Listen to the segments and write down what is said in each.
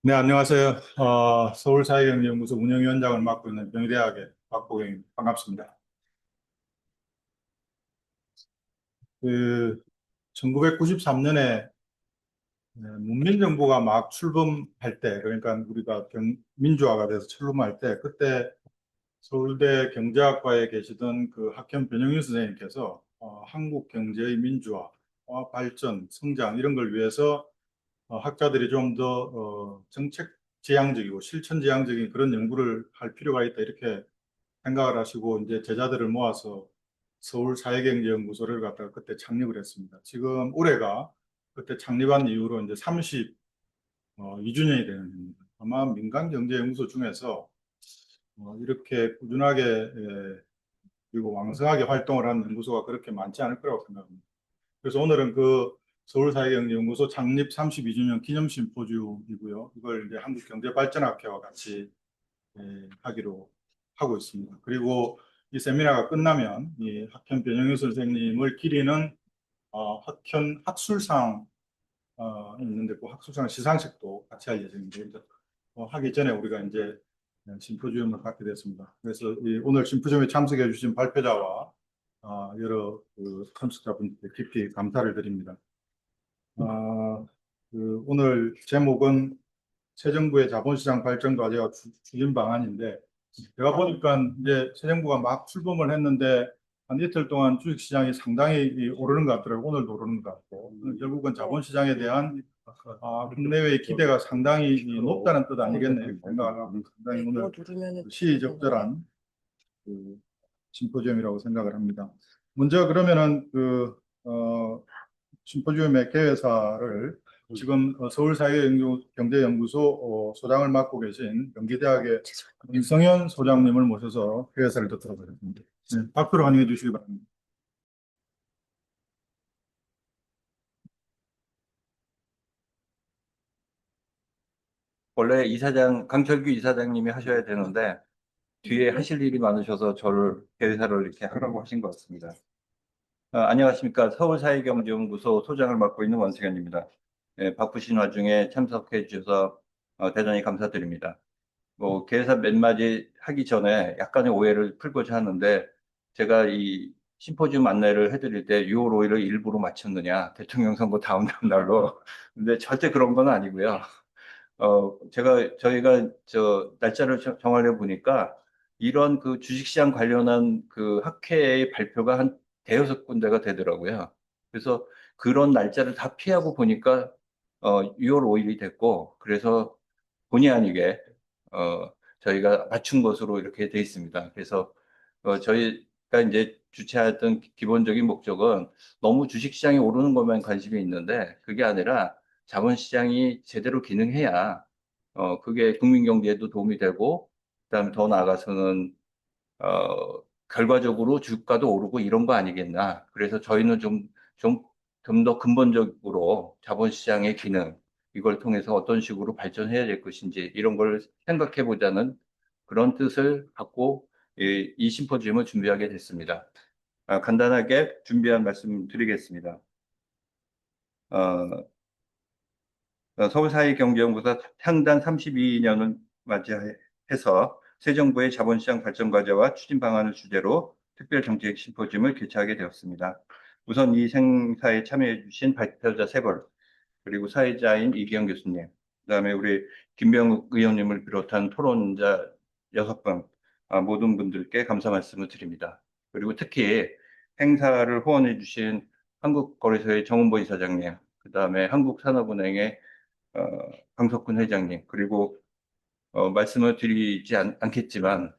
네, 안녕하세요. 서울사회경제연구소 운영위원장을 맡고 있는 경희대학의 박보경입니다. 반갑습니다. 그, 1993년에 문민정부가 막 출범할 때, 그러니까 우리가 민주화가 돼서 출범할 때, 그때 서울대 경제학과에 계시던 그 학현 변영윤 선생님께서 한국 경제의 민주화, 발전, 성장 이런 걸 위해서 학자들이 좀 더 정책 지향적이고 실천 지향적인 그런 연구를 할 필요가 있다 이렇게 생각을 하시고 이제 제자들을 모아서 서울사회경제연구소를 갖다가 그때 창립을 했습니다. 지금 올해가 그때 창립한 이후로 이제 32주년이 되는 해입니다. 아마 민간경제연구소 중에서 이렇게 꾸준하게 그리고 왕성하게 활동을 하는 연구소가 그렇게 많지 않을 거라고 생각합니다. 그래서 오늘은 그 서울사회경제연구소 창립 32주년 기념 심포지움이고요. 이걸 이제 한국경제발전학회와 같이 하기로 하고 있습니다. 그리고 이 세미나가 끝나면 이 학현 변영희 선생님을 기리는 학현 학술상 있는데 그 학술상 시상식도 같이 할 예정인데 하기 전에 우리가 이제 심포지움을 갖게 됐습니다. 그래서 오늘 심포지움에 참석해 주신 발표자와 여러 그 참석자분들께 깊이 감사를 드립니다. 어, 오늘 제목은 새 정부의 자본시장 발전 과제와 추진 방안인데 제가 보니까 이제 새 정부가 막 출범을 했는데 한 이틀 동안 주식시장이 상당히 오르는 것 같더라고요. 오늘도 오르는 것 같고 결국은 자본시장에 대한 국내외의 기대가 상당히 높다는 뜻 아니겠나 이렇게 생각하고 상당히 오늘 시의적절한 그 심포지엄이라고 생각을 합니다. 먼저 그러면은 심포지움의 개회사를 지금 서울사회경제연구소 소장을 맡고 계신 경기대학의 임성현 소장님을 모셔서 개회사를 듣도록 하겠습니다. 네, 박수로 환영해 주시기 바랍니다. 원래 이사장, 강철규 이사장님이 하셔야 되는데, 뒤에 하실 일이 많으셔서 저를 개회사를 이렇게 하라고 하신 것 같습니다. 안녕하십니까. 서울사회경제연구소 소장을 맡고 있는 원승현입니다. 바쁘신 와중에 참석해 주셔서 대단히 감사드립니다. 개회사 맨 마디 하기 전에 약간의 오해를 풀고자 하는데, 제가 이 심포지움 안내를 해드릴 때 6월 5일을 일부러 맞췄느냐, 대통령 선거 다음 날로. 근데 절대 그런 건 아니고요. 저희가 날짜를 정하려 보니까 이런 그 주식시장 관련한 그 학회의 발표가 한 대여섯 군데가 되더라고요. 그래서 그런 날짜를 다 피하고 보니까 6월 5일이 됐고, 그래서 본의 아니게 저희가 맞춘 것으로 이렇게 돼 있습니다. 그래서 저희가 이제 주최했던 기본적인 목적은 너무 주식시장이 오르는 것만 관심이 있는데 그게 아니라 자본시장이 제대로 기능해야 그게 국민 경제에도 도움이 되고 그다음에 더 나아가서는 결과적으로 주가도 오르고 이런 거 아니겠나. 그래서 저희는 좀 더 근본적으로 자본시장의 기능, 이걸 통해서 어떤 식으로 발전해야 될 것인지 이런 걸 생각해 보자는 그런 뜻을 갖고 이 심포지움을 준비하게 됐습니다. 간단하게 준비한 말씀 드리겠습니다. 어, 서울사회경제연구소 창단 32년을 맞이해서 새 정부의 자본시장 발전 과제와 추진 방안을 주제로 특별 정책 심포지움을 개최하게 되었습니다. 우선 이 행사에 참여해 주신 발표자 세 분, 그리고 사회자인 이기영 교수님, 그다음에 우리 김병욱 의원님을 비롯한 토론자 여섯 분, 모든 분들께 감사 말씀을 드립니다. 그리고 특히 행사를 후원해 주신 한국거래소의 정은보 이사장님, 그다음에 한국산업은행의 어, 강석훈 회장님, 그리고 말씀을 드리지 않겠지만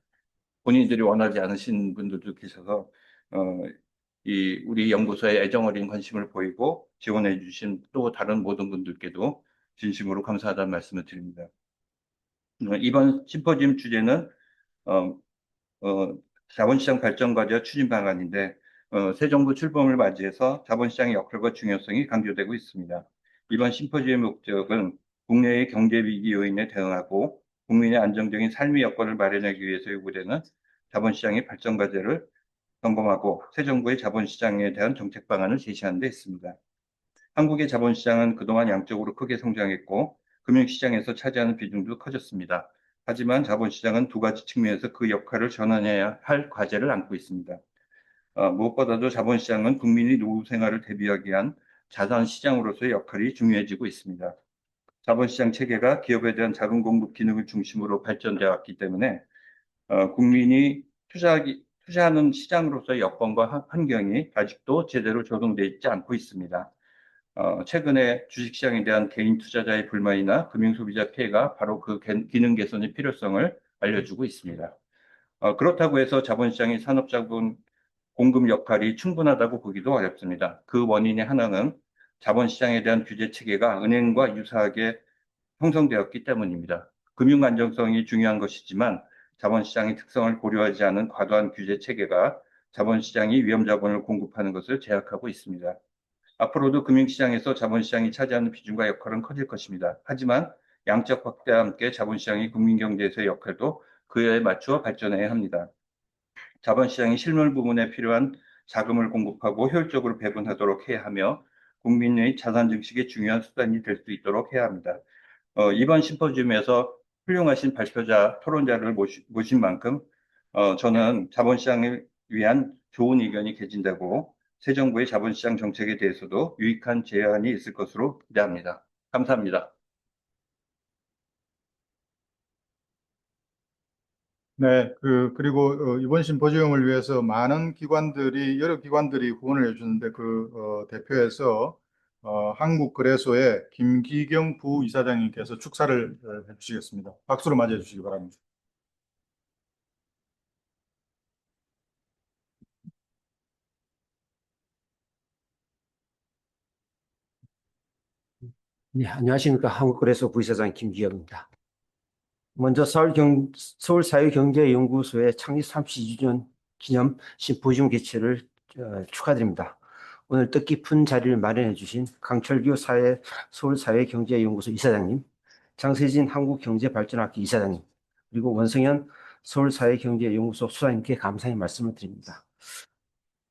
본인들이 원하지 않으신 분들도 계셔서 어, 우리 연구소에 애정어린 관심을 보이고 지원해 주신 또 다른 모든 분들께도 진심으로 감사하다는 말씀을 드립니다. 이번 심포지움 주제는 어, 어, 자본시장 발전 과제와 추진 방안인데 새 정부 출범을 맞이해서 자본시장의 역할과 중요성이 강조되고 있습니다. 이번 심포지엄의 목적은 국내의 경제 위기 요인에 대응하고 국민의 안정적인 삶의 여건을 마련하기 위해서 요구되는 자본시장의 발전 과제를 점검하고 새 정부의 자본시장에 대한 정책 방안을 제시하는 데 있습니다. 한국의 자본시장은 그동안 양적으로 크게 성장했고 금융시장에서 차지하는 비중도 커졌습니다. 하지만 자본시장은 두 가지 측면에서 그 역할을 전환해야 할 과제를 안고 있습니다. 무엇보다도 자본시장은 국민이 노후 생활을 대비하기 위한 자산시장으로서의 역할이 중요해지고 있습니다. 자본시장 체계가 기업에 대한 자금 공급 기능을 중심으로 발전되어 왔기 때문에 국민이 투자하는 시장으로서의 여건과 환경이 아직도 제대로 조성되어 있지 않고 있습니다. 최근에 주식시장에 대한 개인 투자자의 불만이나 금융소비자 피해가 바로 그 기능 개선의 필요성을 알려주고 있습니다. 그렇다고 해서 자본시장의 산업자본 공급 역할이 충분하다고 보기도 어렵습니다. 그 원인의 하나는 자본시장에 대한 규제 체계가 은행과 유사하게 형성되었기 때문입니다. 금융 안정성이 중요한 것이지만 자본시장의 특성을 고려하지 않은 과도한 규제 체계가 자본시장이 위험자본을 공급하는 것을 제약하고 있습니다. 앞으로도 금융시장에서 자본시장이 차지하는 비중과 역할은 커질 것입니다. 하지만 양적 확대와 함께 자본시장이 국민경제에서의 역할도 그에 맞추어 발전해야 합니다. 자본시장이 실물 부문에 필요한 자금을 공급하고 효율적으로 배분하도록 해야 하며 국민의 자산 증식의 중요한 수단이 될 수 있도록 해야 합니다. 이번 심포지움에서 훌륭하신 발표자, 토론자를 모신 만큼 저는 자본시장을 위한 좋은 의견이 개진되고 새 정부의 자본시장 정책에 대해서도 유익한 제안이 있을 것으로 기대합니다. 감사합니다. 네, 그리고 이번 심포지움을 위해서 여러 기관들이 후원을 해주는데 대표에서 한국거래소의 김기경 부이사장님께서 축사를 해주시겠습니다. 박수로 맞이해 주시기 바랍니다. 네, 안녕하십니까. 한국거래소 부이사장 김기혁입니다. 먼저 서울사회경제연구소의 창립 32주년 기념 심포지움 개최를 축하드립니다. 오늘 뜻깊은 자리를 마련해 주신 강철규 서울사회경제연구소 이사장님, 장세진 한국경제발전학교 이사장님, 그리고 원성현 서울사회경제연구소 수사님께 감사의 말씀을 드립니다.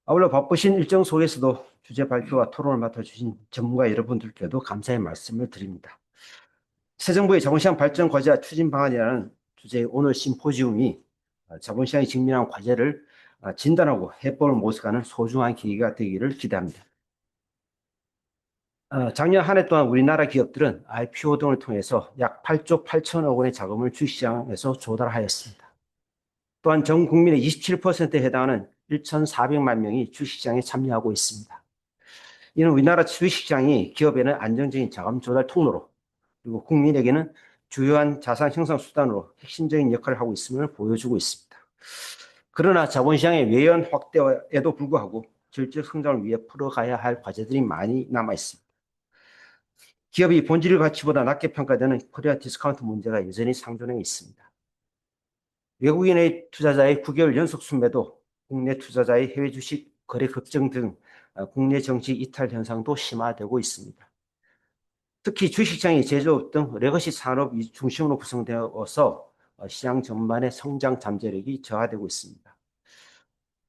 아울러 바쁘신 일정 속에서도 주제 발표와 토론을 맡아주신 전문가 여러분들께도 감사의 말씀을 드립니다. 새 정부의 자본시장 발전 과제와 추진 방안이라는 주제의 오늘 심포지움이 자본시장이 직면한 과제를 진단하고 해법을 모색하는 소중한 계기가 되기를 기대합니다. 작년 한 해 동안 우리나라 기업들은 IPO 등을 통해서 약 8조 8천억 원의 자금을 주식시장에서 조달하였습니다. 또한 전 국민의 27%에 해당하는 1,400만 명이 주식시장에 참여하고 있습니다. 이는 우리나라 주식시장이 기업에는 안정적인 자금 조달 통로로 그리고 국민에게는 주요한 자산 형성 수단으로 핵심적인 역할을 하고 있음을 보여주고 있습니다. 그러나 자본시장의 외연 확대에도 불구하고 질적 성장을 위해 풀어가야 할 과제들이 많이 남아 있습니다. 기업이 본질 가치보다 낮게 평가되는 코리아 디스카운트 문제가 여전히 상존해 있습니다. 외국인의 투자자의 9개월 연속 순매도, 국내 투자자의 해외 주식 거래 급증 등 국내 정치 이탈 현상도 심화되고 있습니다. 특히 주식시장이 제조업 등 레거시 산업이 중심으로 구성되어서 시장 전반의 성장 잠재력이 저하되고 있습니다.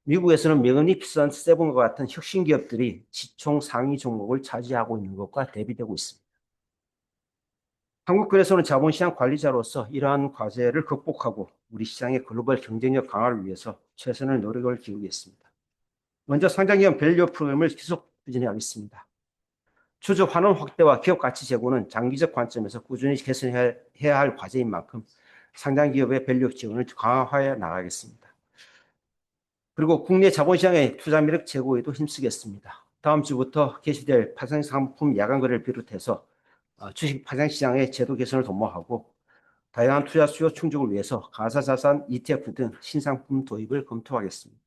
미국에서는 매그니피선트 세븐과 같은 혁신 기업들이 시총 상위 종목을 차지하고 있는 것과 대비되고 있습니다. 한국거래소는 자본시장 관리자로서 이러한 과제를 극복하고 우리 시장의 글로벌 경쟁력 강화를 위해서 최선의 노력을 기울이겠습니다. 먼저 상장기업 밸류 프로그램을 계속 추진해야겠습니다. 추적 환원 확대와 기업 가치 제고는 장기적 관점에서 꾸준히 개선해야 할 과제인 만큼 상장기업의 밸류 지원을 강화해 나가겠습니다. 그리고 국내 자본시장의 투자 매력 제고에도 힘쓰겠습니다. 다음 주부터 개시될 파생상품 야간 거래를 비롯해서 주식 파생시장의 제도 개선을 도모하고 다양한 투자 수요 충족을 위해서 가사자산 ETF 등 신상품 도입을 검토하겠습니다.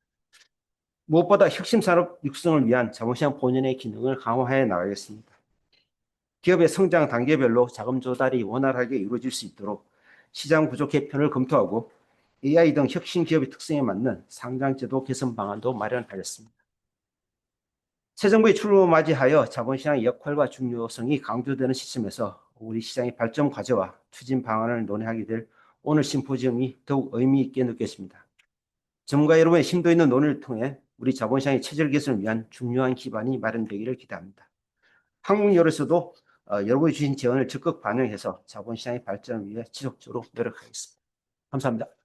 무엇보다 혁신 산업 육성을 위한 자본시장 본연의 기능을 강화해 나가겠습니다. 기업의 성장 단계별로 자금 조달이 원활하게 이루어질 수 있도록 시장 구조 개편을 검토하고 AI 등 혁신 기업의 특성에 맞는 상장제도 개선 방안도 마련하겠습니다. 새 정부의 출범을 맞이하여 자본시장의 역할과 중요성이 강조되는 시점에서 우리 시장의 발전 과제와 추진 방안을 논의하게 될 오늘 심포지움이 더욱 의미 있게 느껴집니다. 전문가 여러분의 심도 있는 논의를 통해 우리 자본시장의 체질 개선을 위한 중요한 기반이 마련되기를 기대합니다. 한국여론에서도 여러분이 주신 지원을 적극 반영해서 자본시장의 발전을 위해 지속적으로 노력하겠습니다. 감사합니다.